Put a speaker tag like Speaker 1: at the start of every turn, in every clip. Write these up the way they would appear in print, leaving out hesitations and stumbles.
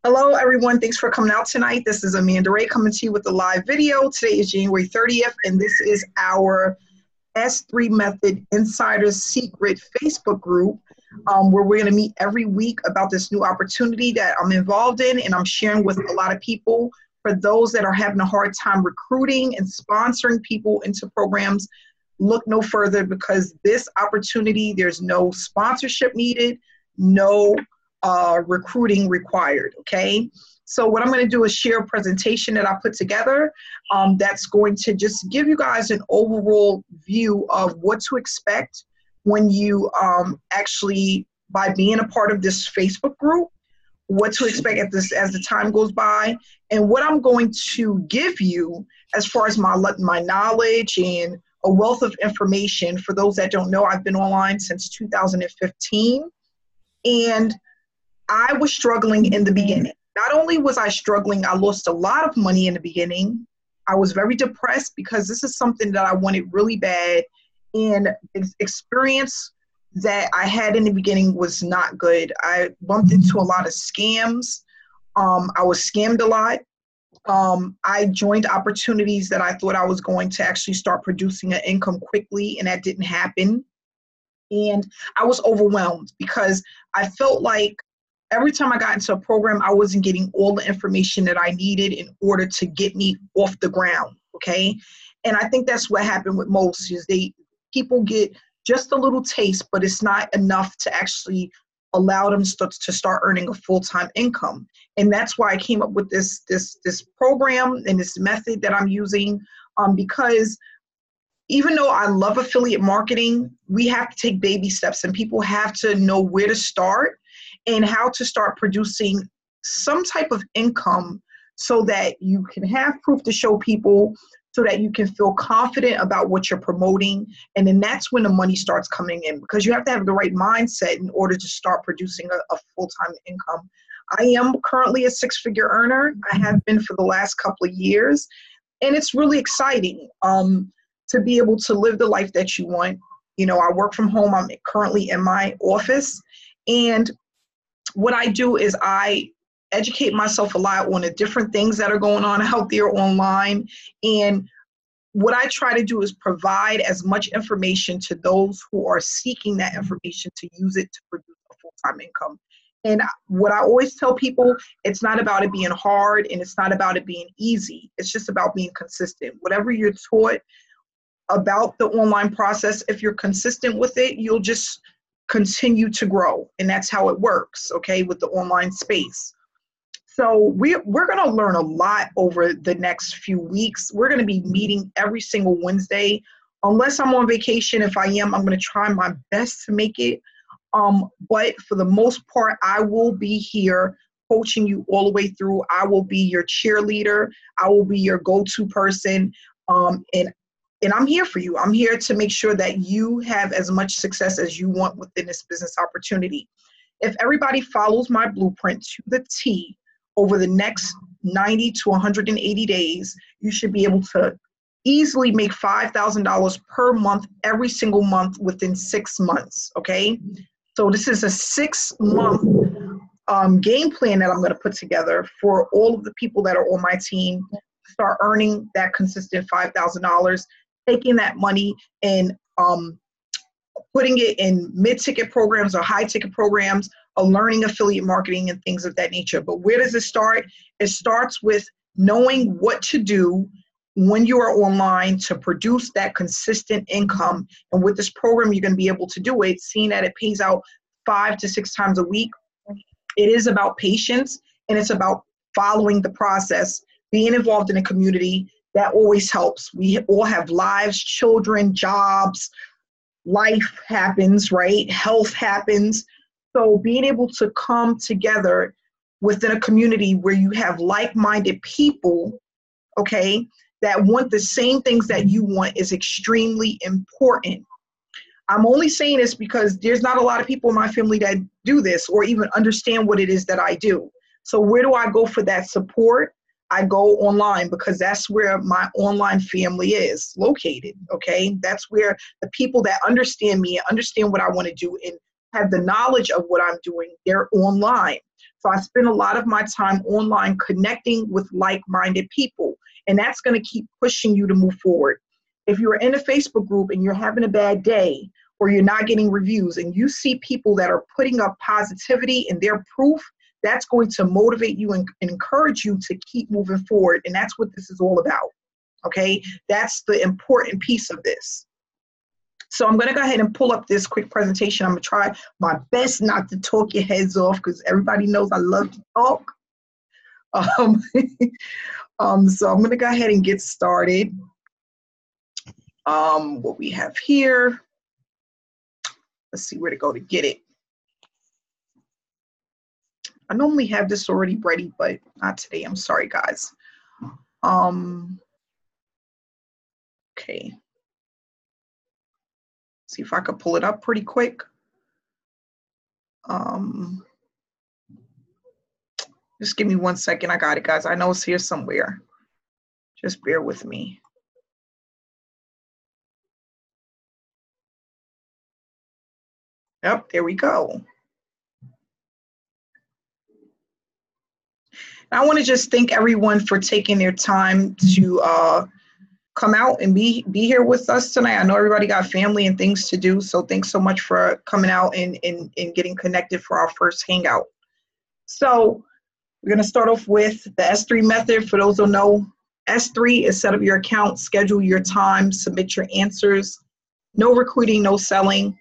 Speaker 1: Hello, everyone. Thanks for coming out tonight. This is Amanda Ray coming to you with a live video. Today is January 30th, and this is our S3 Method Insider's Secret Facebook group, where we're going to meet every week about this new opportunity that I'm involved in, and I'm sharing with a lot of people. For those that are having a hard time recruiting and sponsoring people into programs, look no further, because this opportunity, there's no sponsorship needed, no recruiting required, okay? So what I'm going to do is share a presentation that I put together that's going to just give you guys an overall view of what to expect when you actually, by being a part of this Facebook group, what to expect as the time goes by, and what I'm going to give you as far as my knowledge and a wealth of information. For those that don't know, I've been online since 2015, and I was struggling in the beginning. Not only was I struggling, I lost a lot of money in the beginning. I was very depressed because this is something that I wanted really bad, and the experience that I had in the beginning was not good. I bumped into a lot of scams. I was scammed a lot. I joined opportunities that I thought I was going to actually start producing an income quickly, and that didn't happen. And I was overwhelmed because I felt like every time I got into a program, I wasn't getting all the information that I needed in order to get me off the ground, okay? And I think that's what happened with most, is people get just a little taste, but it's not enough to actually allow them to start earning a full-time income. And that's why I came up with this program and this method that I'm using, because even though I love affiliate marketing, we have to take baby steps, and people have to know where to start and how to start producing some type of income so that you can have proof to show people, so that you can feel confident about what you're promoting. And then that's when the money starts coming in, because you have to have the right mindset in order to start producing a full-time income. I am currently a six-figure earner. I have been for the last couple of years, and it's really exciting to be able to live the life that you want. You know, I work from home. I'm currently in my office, and what I do is I educate myself a lot on the different things that are going on out there online. And what I try to do is provide as much information to those who are seeking that information to use it to produce a full-time income. And what I always tell people, it's not about it being hard, and it's not about it being easy. It's just about being consistent. Whatever you're taught about the online process, if you're consistent with it, you'll just continue to grow. And that's how it works, okay, with the online space. So we're going to learn a lot over the next few weeks. We're going to be meeting every single Wednesday. Unless I'm on vacation, if I am, I'm going to try my best to make it. But for the most part, I will be here coaching you all the way through. I will be your cheerleader. I will be your go-to person. And I'm here for you. I'm here to make sure that you have as much success as you want within this business opportunity. If everybody follows my blueprint to the T over the next 90 to 180 days, you should be able to easily make $5,000 per month, every single month within 6 months, okay? So this is a 6-month game plan that I'm going to put together for all of the people that are on my team, start earning that consistent $5,000, taking that money and putting it in mid-ticket programs or high-ticket programs, or learning affiliate marketing and things of that nature. But where does it start? It starts with knowing what to do when you are online to produce that consistent income. And with this program, you're going to be able to do it, seeing that it pays out 5 to 6 times a week. It is about patience, and it's about following the process, being involved in a community. That always helps. We all have lives, children, jobs, life happens, right? Health happens. So being able to come together within a community where you have like-minded people, okay, that want the same things that you want is extremely important. I'm only saying this because there's not a lot of people in my family that do this or even understand what it is that I do. So where do I go for that support? I go online, because that's where my online family is located, okay? That's where the people that understand me and understand what I want to do and have the knowledge of what I'm doing, they're online. So I spend a lot of my time online connecting with like-minded people, and that's going to keep pushing you to move forward. If you're in a Facebook group and you're having a bad day, or you're not getting reviews, and you see people that are putting up positivity and their proof, that's going to motivate you and encourage you to keep moving forward. And that's what this is all about. Okay, that's the important piece of this. So I'm going to go ahead and pull up this quick presentation. I'm going to try my best not to talk your heads off, because everybody knows I love to talk. So I'm going to go ahead and get started. What we have here, let's see where to go to get it. I normally have this already ready, but not today. I'm sorry, guys. Okay. See if I could pull it up pretty quick. Just give me 1 second. I got it, guys. I know it's here somewhere. Just bear with me. Yep, there we go. I want to just thank everyone for taking their time to come out and be here with us tonight. I know everybody got family and things to do, so thanks so much for coming out and getting connected for our first hangout. So we're going to start off with the S3 method. For those who don't know, S3 is set up your account, schedule your time, submit your answers. No recruiting, no selling.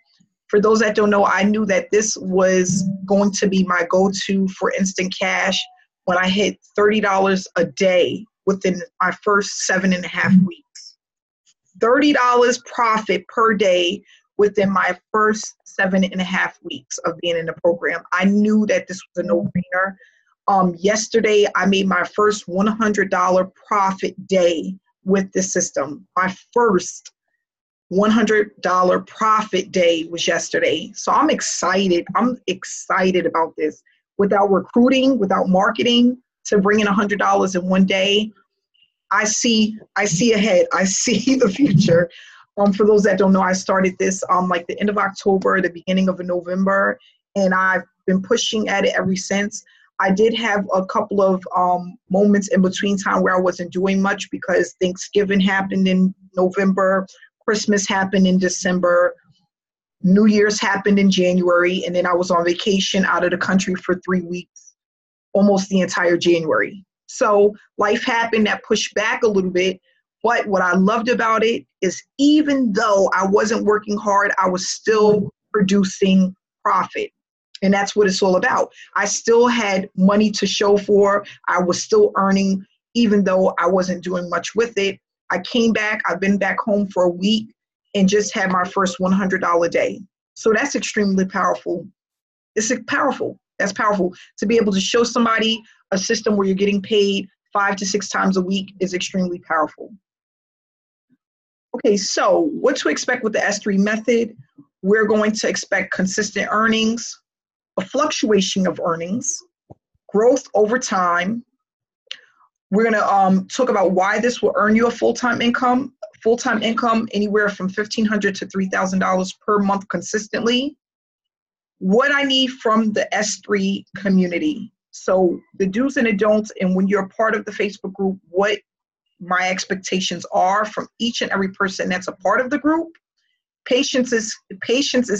Speaker 1: For those that don't know, I knew that this was going to be my go-to for instant cash when I hit $30 a day within my first 7.5 weeks. $30 profit per day within my first 7.5 weeks of being in the program. I knew that this was a no-brainer. Yesterday, I made my first $100 profit day with the system. My first $100 profit day was yesterday. So I'm excited. I'm excited about this. Without recruiting, without marketing, to bring in $100 in one day, I see ahead. I see the future. For those that don't know, I started this like the end of October, the beginning of November, and I've been pushing at it ever since. I did have a couple of moments in between time where I wasn't doing much because Thanksgiving happened in November, Christmas happened in December, New Year's happened in January, and then I was on vacation out of the country for 3 weeks, almost the entire January. So life happened that pushed back a little bit, but what I loved about it is even though I wasn't working hard, I was still producing profit. And that's what it's all about. I still had money to show for. I was still earning, even though I wasn't doing much with it. I came back, I've been back home for a week and just had my first $100 day. So that's extremely powerful. It's powerful. That's powerful. To be able to show somebody a system where you're getting paid 5 to 6 times a week is extremely powerful. Okay, so what to expect with the S3 method? We're going to expect consistent earnings, a fluctuation of earnings, growth over time. We're going to talk about why this will earn you a full-time income anywhere from $1,500 to $3,000 per month consistently. What I need from the S3 community. So the do's and the don'ts, and when you're a part of the Facebook group, what my expectations are from each and every person that's a part of the group. Patience is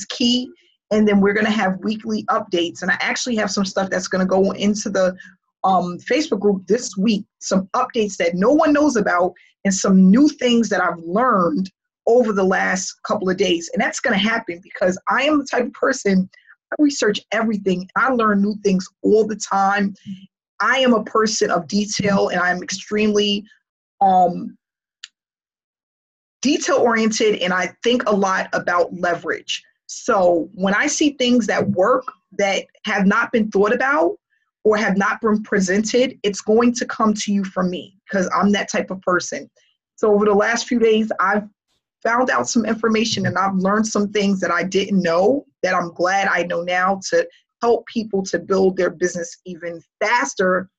Speaker 1: key. And then we're going to have weekly updates. And I actually have some stuff that's going to go into the Facebook group this week, some updates that no one knows about and some new things that I've learned over the last couple of days. And that's going to happen because I am the type of person, I research everything. I learn new things all the time. I am a person of detail, and I'm extremely detail-oriented, and I think a lot about leverage. So when I see things that work that have not been thought about or have not been presented, it's going to come to you from me because I'm that type of person. So over the last few days, I've found out some information and I've learned some things that I didn't know that I'm glad I know now to help people to build their business even faster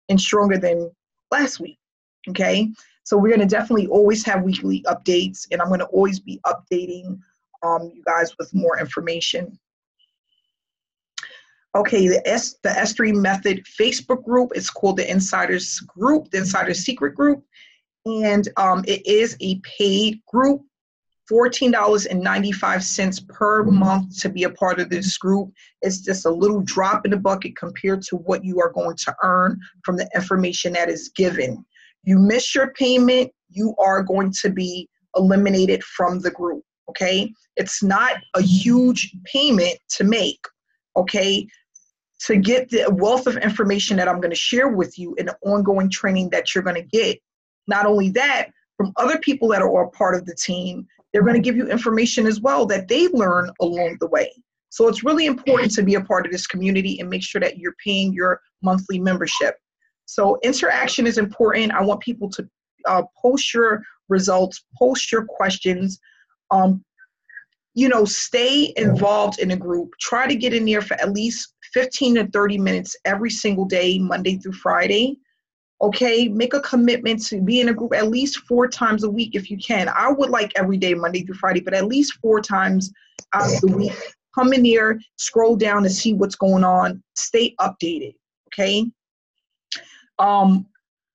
Speaker 1: and stronger than last week. Okay, so we're going to definitely always have weekly updates, and I'm going to always be updating you guys with more information. Okay, the S3 Method Facebook group. It's called the Insiders Group, the Insider Secret Group. And it is a paid group, $14.95 per month to be a part of this group. It's just a little drop in the bucket compared to what you are going to earn from the information that is given. You miss your payment, you are going to be eliminated from the group, okay? It's not a huge payment to make, okay? To get the wealth of information that I'm going to share with you and the ongoing training that you're going to get. Not only that, from other people that are part of the team, they're going to give you information as well that they learn along the way. So it's really important to be a part of this community and make sure that you're paying your monthly membership. So interaction is important. I want people to post your results, post your questions, stay involved in a group. Try to get in there for at least 15 to 30 minutes every single day, Monday through Friday. Okay, make a commitment to be in a group at least 4 times a week if you can. I would like every day, Monday through Friday, but at least 4 times out of the week. Come in there, scroll down and see what's going on. Stay updated, okay?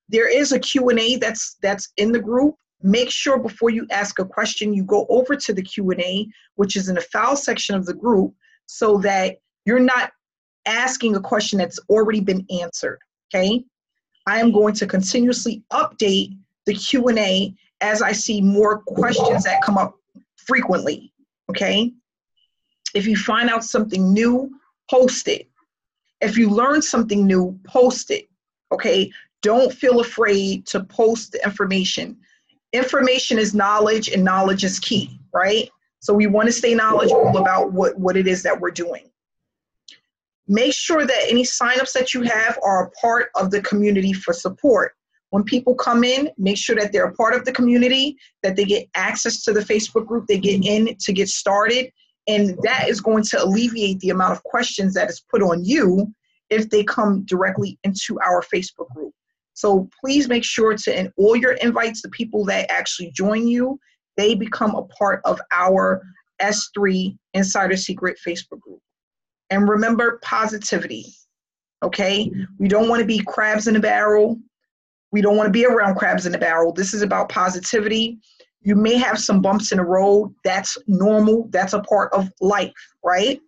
Speaker 1: There is a Q&A that's in the group. Make sure before you ask a question, you go over to the Q&A, which is in the file section of the group, so that you're not asking a question that's already been answered, okay? I am going to continuously update the Q&A as I see more questions that come up frequently, okay? If you find out something new, post it. If you learn something new, post it, okay? Don't feel afraid to post the information. Information is knowledge, and knowledge is key, right? So we want to stay knowledgeable about what it is that we're doing. Make sure that any signups that you have are a part of the community for support. When people come in, make sure that they're a part of the community, that they get access to the Facebook group, they get in to get started, and that is going to alleviate the amount of questions that is put on you if they come directly into our Facebook group. So please make sure to, in all your invites, the people that actually join you, they become a part of our S3 Insider Secret Facebook group. And remember, positivity, okay? We don't want to be crabs in a barrel. We don't want to be around crabs in a barrel. This is about positivity. You may have some bumps in the road. That's normal. That's a part of life, right?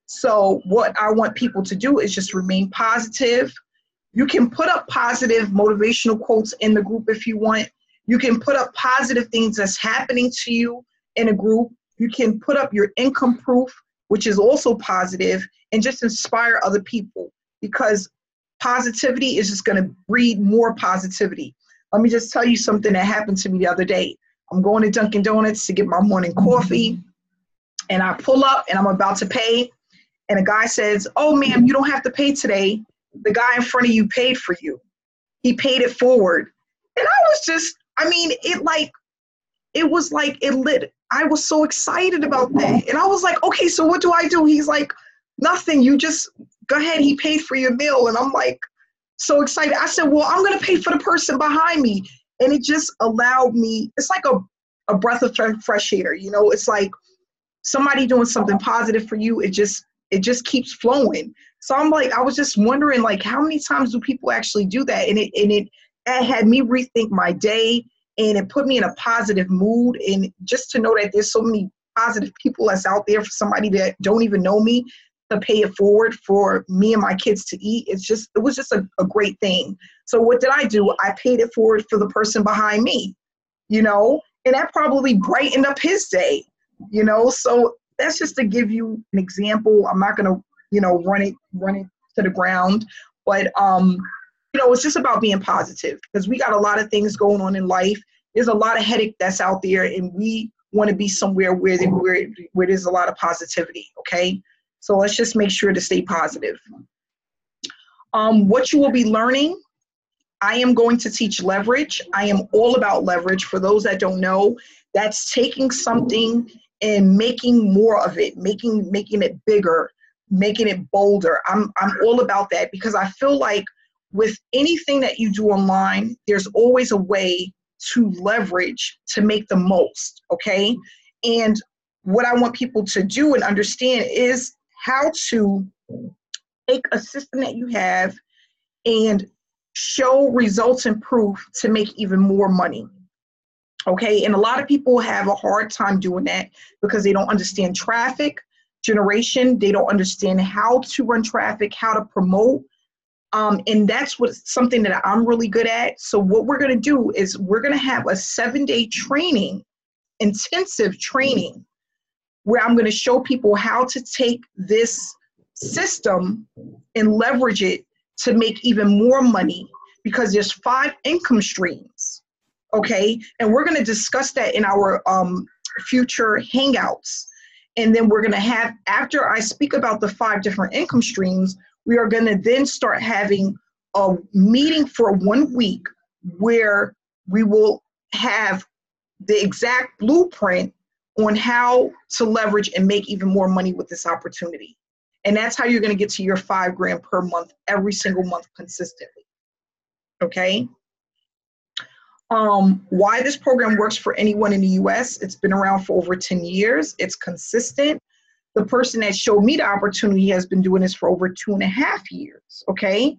Speaker 1: So what I want people to do is just remain positive. You can put up positive motivational quotes in the group if you want. You can put up positive things that's happening to you in a group. You can put up your income proof, which is also positive, and just inspire other people, because positivity is just going to breed more positivity. Let me just tell you something that happened to me the other day. I'm going to Dunkin' Donuts to get my morning coffee, and I pull up and I'm about to pay, and a guy says, "Oh, ma'am, you don't have to pay today. The guy in front of you paid for you. He paid it forward." And I was just, it lit. I was so excited about that. And I was like, okay, so what do I do? He's like, nothing. You just go ahead. He paid for your meal. And I'm like, so excited. I said, well, I'm going to pay for the person behind me. And it just allowed me, it's like a breath of fresh air. You know, it's like somebody doing something positive for you. It just keeps flowing. So I'm like, I was just wondering, like, how many times do people actually do that? And it had me rethink my day, and it put me in a positive mood. And just to know that there's so many positive people that's out there for somebody that don't even know me to pay it forward for me and my kids to eat. It was just a great thing. So what did I do? I paid it forward for the person behind me, you know, and that probably brightened up his day, you know. So that's just to give you an example. I'm not going to, run it to the ground, but, it's just about being positive, because we got a lot of things going on in life. There's a lot of headache that's out there, and we want to be somewhere where there's a lot of positivity. Okay. So let's just make sure to stay positive. What you will be learning, I am going to teach leverage. I am all about leverage. For those that don't know, that's taking something and making more of it, making it bigger, making it bolder. I'm all about that, because I feel like with anything that you do online, there's always a way to leverage to make the most, okay? And what I want people to do and understand is how to take a system that you have and show results and proof to make even more money. Okay, and a lot of people have a hard time doing that because they don't understand traffic generation. They don't understand how to run traffic, how to promote. And that's something that I'm really good at. So what we're going to do is we're going to have a 7-day training, intensive training, where I'm going to show people how to take this system and leverage it to make even more money, because there's 5 income streams. Okay, and we're going to discuss that in our future hangouts. And then we're going to have, after I speak about the 5 different income streams, we are going to then start having a meeting for 1 week where we will have the exact blueprint on how to leverage and make even more money with this opportunity. And that's how you're going to get to your $5,000 per month, every single month consistently. Okay. Why this program works for anyone in the US, it's been around for over 10 years. It's consistent. The person that showed me the opportunity has been doing this for over 2.5 years, okay?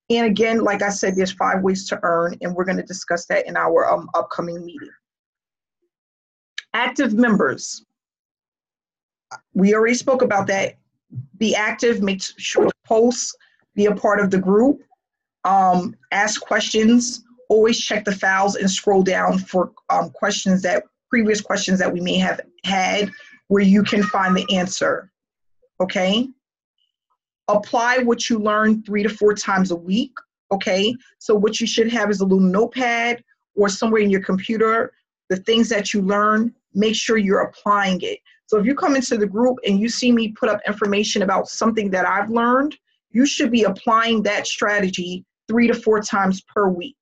Speaker 1: And again, like I said, there's 5 ways to earn, and we're gonna discuss that in our upcoming meeting. Active members. We already spoke about that. Be active, make sure to post, be a part of the group, ask questions, always check the files and scroll down for previous questions that we may have had where you can find the answer, okay? Apply what you learn 3 to 4 times a week, okay? So what you should have is a little notepad or somewhere in your computer, the things that you learn, make sure you're applying it. So if you come into the group and you see me put up information about something that I've learned, you should be applying that strategy 3 to 4 times per week.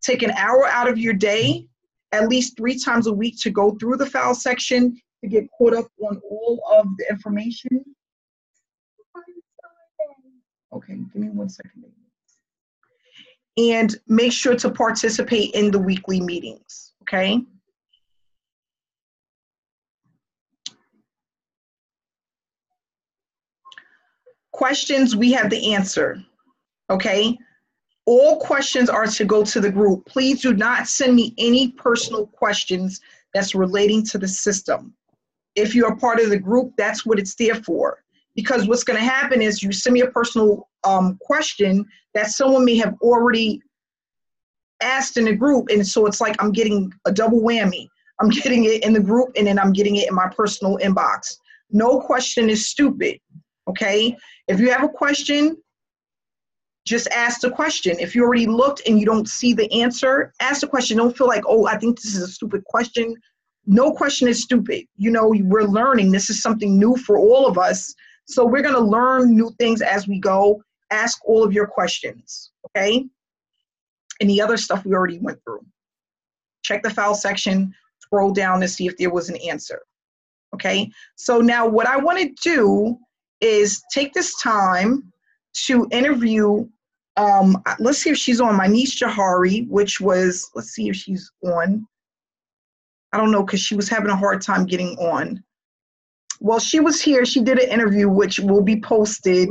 Speaker 1: Take an hour out of your day, at least 3 times a week, to go through the file section to get caught up on all of the information. Okay, give me 1 second. And make sure to participate in the weekly meetings, okay? Questions, we have the answer, okay? All questions are to go to the group. Please do not send me any personal questions that's relating to the system. If you're a part of the group, that's what it's there for. Because what's going to happen is you send me a personal question that someone may have already asked in the group, and so it's like I'm getting a double whammy. I'm getting it in the group, and then I'm getting it in my personal inbox. No question is stupid, okay? If you have a question, just ask the question. If you already looked and you don't see the answer, ask the question. Don't feel like, oh, I think this is a stupid question. No question is stupid. You know, we're learning. This is something new for all of us. So we're going to learn new things as we go. Ask all of your questions, okay? And the other stuff we already went through. Check the file section, scroll down to see if there was an answer, okay? So now what I want to do is take this time to interview, let's see if she's on, Manish Johari, which was, let's see if she's on. I don't know, because she was having a hard time getting on. Well, she was here. She did an interview, which will be posted.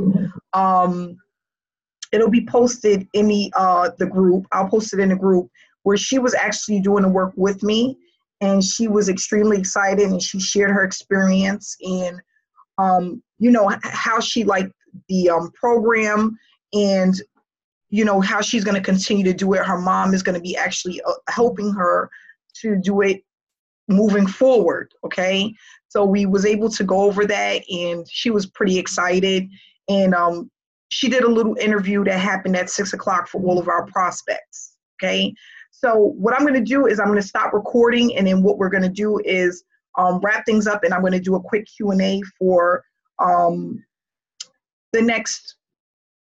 Speaker 1: It'll be posted in the group. I'll post it in the group, where she was actually doing the work with me, and she was extremely excited, and she shared her experience and, you know, how she liked the program, and, you know, how she's going to continue to do it. Her mom is going to be actually helping her to do it moving forward, okay? So we was able to go over that, and she was pretty excited. And she did a little interview that happened at 6 o'clock for all of our prospects, okay? So what I'm going to do is I'm going to stop recording, and then what we're going to do is wrap things up, and I'm going to do a quick Q&A for the next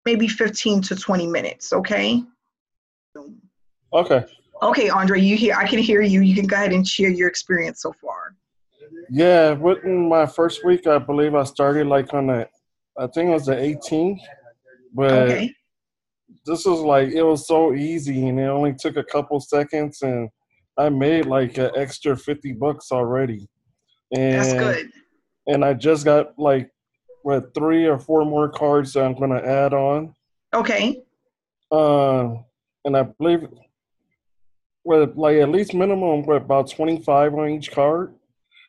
Speaker 1: maybe 15 to 20 minutes, okay?
Speaker 2: Okay.
Speaker 1: Okay, Andre, I can hear you. You can go ahead and share your experience so far.
Speaker 2: Yeah, within my first week, I believe I started like on I think it was the 18th, but
Speaker 1: Okay.
Speaker 2: this was like, it was so easy, and it only took a couple seconds, and I made like an extra $50 already. And,
Speaker 1: That's good.
Speaker 2: And I just got like with 3 or 4 more cards that I'm going to add on.
Speaker 1: Okay.
Speaker 2: And I believe with like at least minimum with about 25 on each card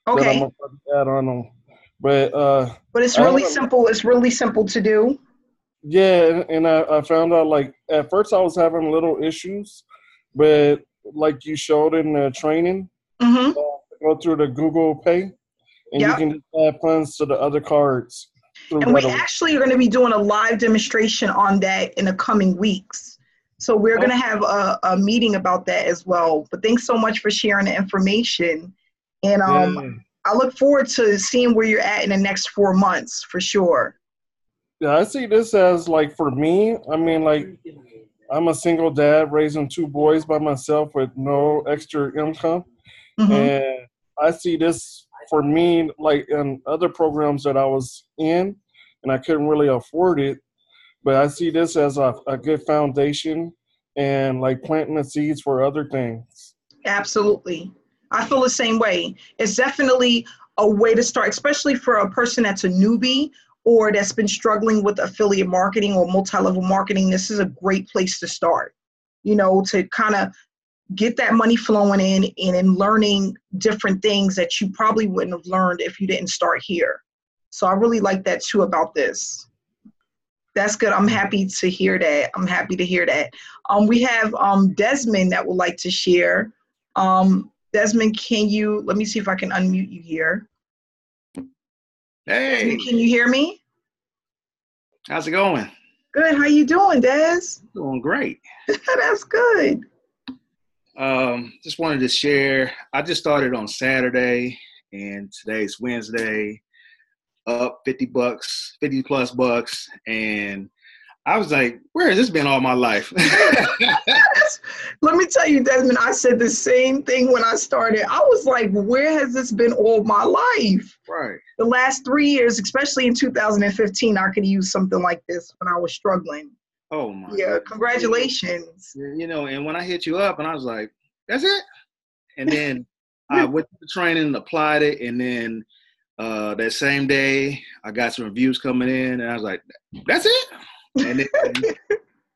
Speaker 2: that I'm
Speaker 1: Okay.
Speaker 2: going to add on them. But
Speaker 1: But it's
Speaker 2: I had
Speaker 1: really simple. It's really simple to do.
Speaker 2: yeah, and I found out like at first I was having little issues, but like you showed in the training,
Speaker 1: Mm-hmm.
Speaker 2: go through the Google Pay, and you
Speaker 1: Yep.
Speaker 2: can add funds to the other cards through
Speaker 1: And we
Speaker 2: that.
Speaker 1: actually are going to be doing a live demonstration on that in the coming weeks. So we're going
Speaker 2: Oh,
Speaker 1: to have a meeting about that as well. But thanks so much for sharing the information. And
Speaker 2: yeah,
Speaker 1: I look forward to seeing where you're at in the next 4 months for sure.
Speaker 2: yeah. I see this as like for me. I mean, like I'm a single dad raising 2 boys by myself with no extra income,
Speaker 1: Hmm.
Speaker 2: and I see this for me like in other programs that I was in, and I couldn't really afford it. But I see this as a good foundation and like planting the seeds for other things.
Speaker 1: Absolutely. I feel the same way. It's definitely a way to start, especially for a person that's a newbie or that's been struggling with affiliate marketing or multi-level marketing. This is a great place to start, to kind of get that money flowing in and in learning different things that you probably wouldn't have learned if you didn't start here. So I really like that too about this. That's good. I'm happy to hear that. I'm happy to hear that. We have Desmond that would like to share. Desmond, let me see if I can unmute you here.
Speaker 3: Hey,
Speaker 1: Desmond, can you hear me?
Speaker 3: how's it going?
Speaker 1: Good. How you doing, Des?
Speaker 3: Doing great.
Speaker 1: That's good.
Speaker 3: Just wanted to share. I just started on Saturday, and today's Wednesday. Up $50, 50 plus bucks, and I was like, "Where has this been all my life?"
Speaker 1: Let me tell you, Desmond, I said the same thing when I started. I was like, where has this been all my life?
Speaker 3: Right.
Speaker 1: The last 3 years, especially in 2015, I could use something like this when I was struggling.
Speaker 3: Oh my.
Speaker 1: Yeah, congratulations.
Speaker 3: And when I hit you up, and I was like, "That's it," and then I went to the training, and applied it, and then that same day, I got some reviews coming in, and I was like, "That's it." And then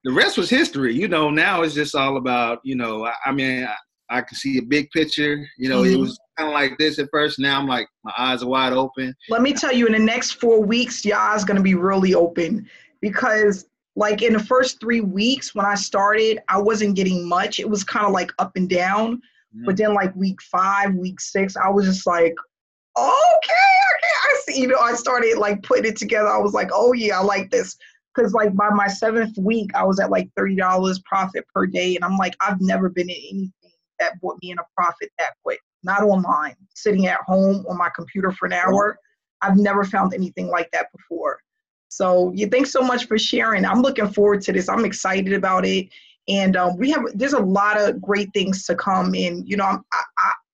Speaker 3: the rest was history. Now it's just all about, I can see a big picture. It was kind of like this at first. Now I'm like, my eyes are wide open.
Speaker 1: Let me tell you, in the next 4 weeks, your eyes going to be really open because like in the first 3 weeks when I started, I wasn't getting much. It was kind of like up and down.
Speaker 3: Mm-hmm.
Speaker 1: But then like week 5, week 6, I was just like, okay, I see. I started like putting it together. I was like, oh yeah, I like this. Because like by my 7th week, I was at like $30 profit per day. And I'm like, I've never been in anything that brought me in a profit that quick. Not online, sitting at home on my computer for an hour. I've never found anything like that before. So thanks so much for sharing. I'm looking forward to this. I'm excited about it. And there's a lot of great things to come. And,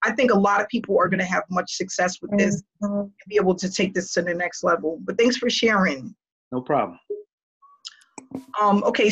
Speaker 1: I think a lot of people are going to have much success with this and be able to take this to the next level. But thanks for sharing.
Speaker 3: No problem.
Speaker 1: Okay.